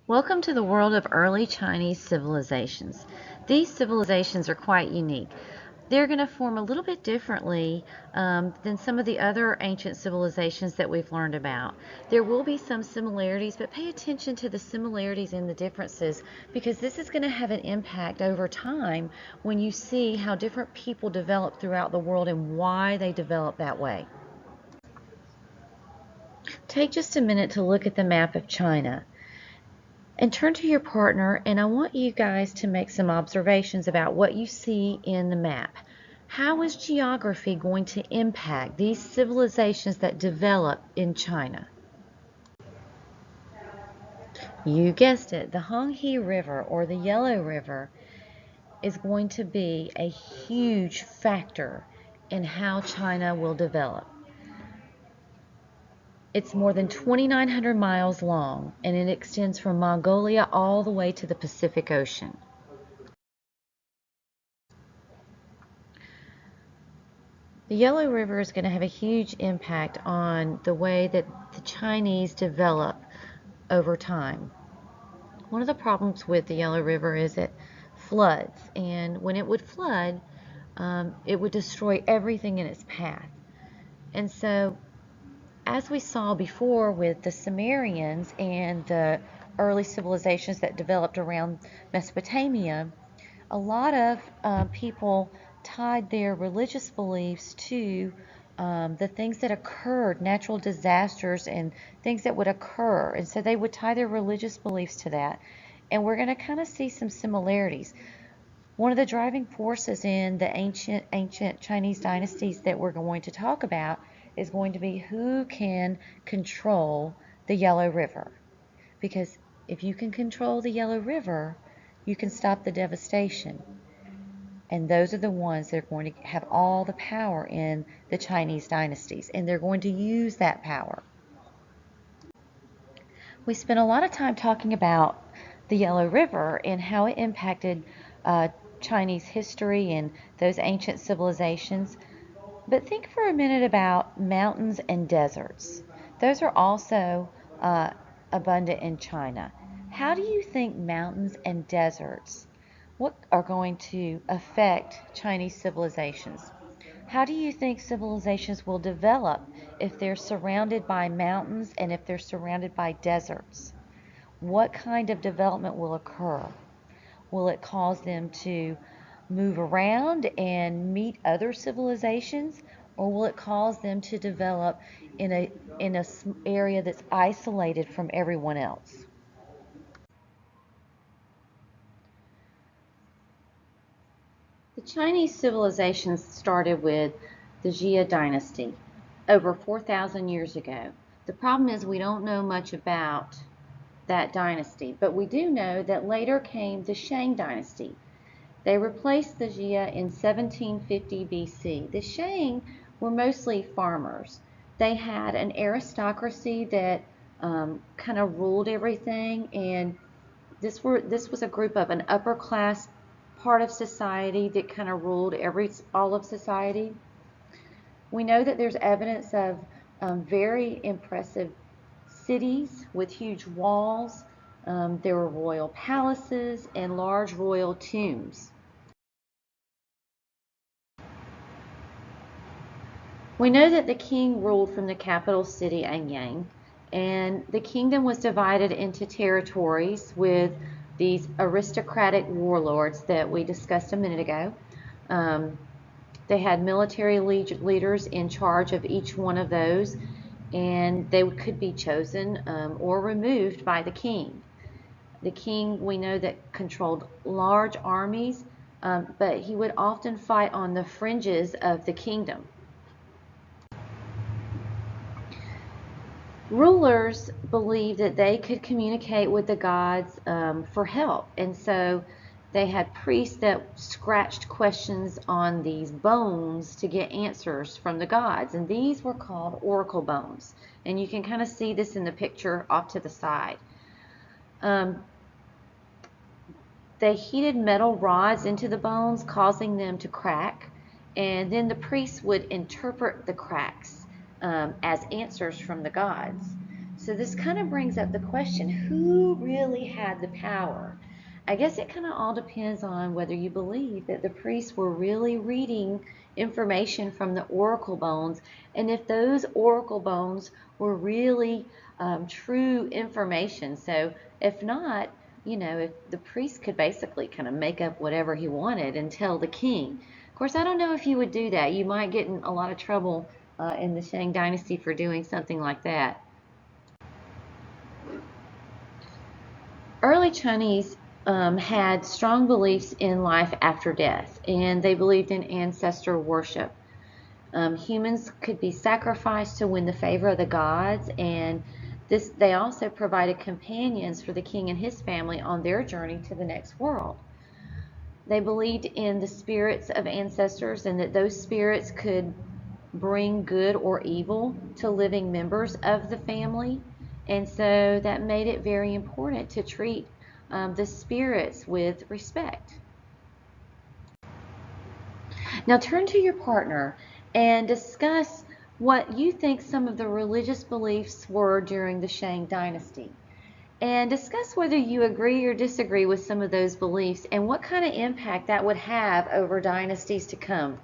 Welcome to the world of early Chinese civilizations. These civilizations are quite unique. They're going to form a little bit differently than some of the other ancient civilizations that we've learned about. There will be some similarities, but pay attention to the similarities and the differences because this is going to have an impact over time when you see how different people develop throughout the world and why they develop that way. Take just a minute to look at the map of China. And turn to your partner, and I want you guys to make some observations about what you see in the map. How is geography going to impact these civilizations that develop in China? You guessed it, the Honghe River or the Yellow River is going to be a huge factor in how China will develop. It's more than 2,900 miles long, and it extends from Mongolia all the way to the Pacific Ocean. The Yellow River is going to have a huge impact on the way that the Chinese develop over time. One of the problems with the Yellow River is it floods, and when it would flood, it would destroy everything in its path. And so, as we saw before with the Sumerians and the early civilizations that developed around Mesopotamia, a lot of people tied their religious beliefs to the things that occurred, natural disasters and things that would occur. And so they would tie their religious beliefs to that. And we're going to kind of see some similarities. One of the driving forces in the ancient Chinese dynasties that we're going to talk about is going to be who can control the Yellow River. Because if you can control the Yellow River, you can stop the devastation. And those are the ones that are going to have all the power in the Chinese dynasties, and they're going to use that power. We spent a lot of time talking about the Yellow River and how it impacted Chinese history and those ancient civilizations. But think for a minute about mountains and deserts. Those are also abundant in China. How do you think mountains and deserts what are going to affect Chinese civilizations? How do you think civilizations will develop if they're surrounded by mountains and if they're surrounded by deserts? What kind of development will occur? Will it cause them to move around and meet other civilizations, or will it cause them to develop in a area that's isolated from everyone else? The Chinese civilization started with the Jia dynasty over 4,000 years ago. The problem is we don't know much about that dynasty, but we do know that later came the Shang dynasty. They replaced the Jia in 1750 BC. The Shang were mostly farmers. They had an aristocracy that kind of ruled everything, and this was a group of an upper class part of society that kind of ruled all of society. We know that there's evidence of very impressive cities with huge walls. There were royal palaces and large royal tombs. We know that the king ruled from the capital city Anyang, and the kingdom was divided into territories with these aristocratic warlords that we discussed a minute ago. They had military leaders in charge of each one of those, and they could be chosen or removed by the king. The king, we know that controlled large armies, but he would often fight on the fringes of the kingdom. Rulers believed that they could communicate with the gods for help, and so they had priests that scratched questions on these bones to get answers from the gods, and these were called oracle bones. And you can kind of see this in the picture off to the side. They heated metal rods into the bones, causing them to crack, and then the priests would interpret the cracks as answers from the gods. So this kind of brings up the question, who really had the power? I guess it kind of all depends on whether you believe that the priests were really reading information from the oracle bones, and if those oracle bones were really true information. So if not, if the priest could basically kind of make up whatever he wanted and tell the king. Of course, I don't know if you would do that. You might get in a lot of trouble in the Shang Dynasty for doing something like that. Early Chinese had strong beliefs in life after death, and they believed in ancestor worship. Humans could be sacrificed to win the favor of the gods, and they also provided companions for the king and his family on their journey to the next world. They believed in the spirits of ancestors and that those spirits could bring good or evil to living members of the family. And so that made it very important to treat the spirits with respect. Now turn to your partner and discuss what you think some of the religious beliefs were during the Shang Dynasty. And discuss whether you agree or disagree with some of those beliefs and what kind of impact that would have over dynasties to come.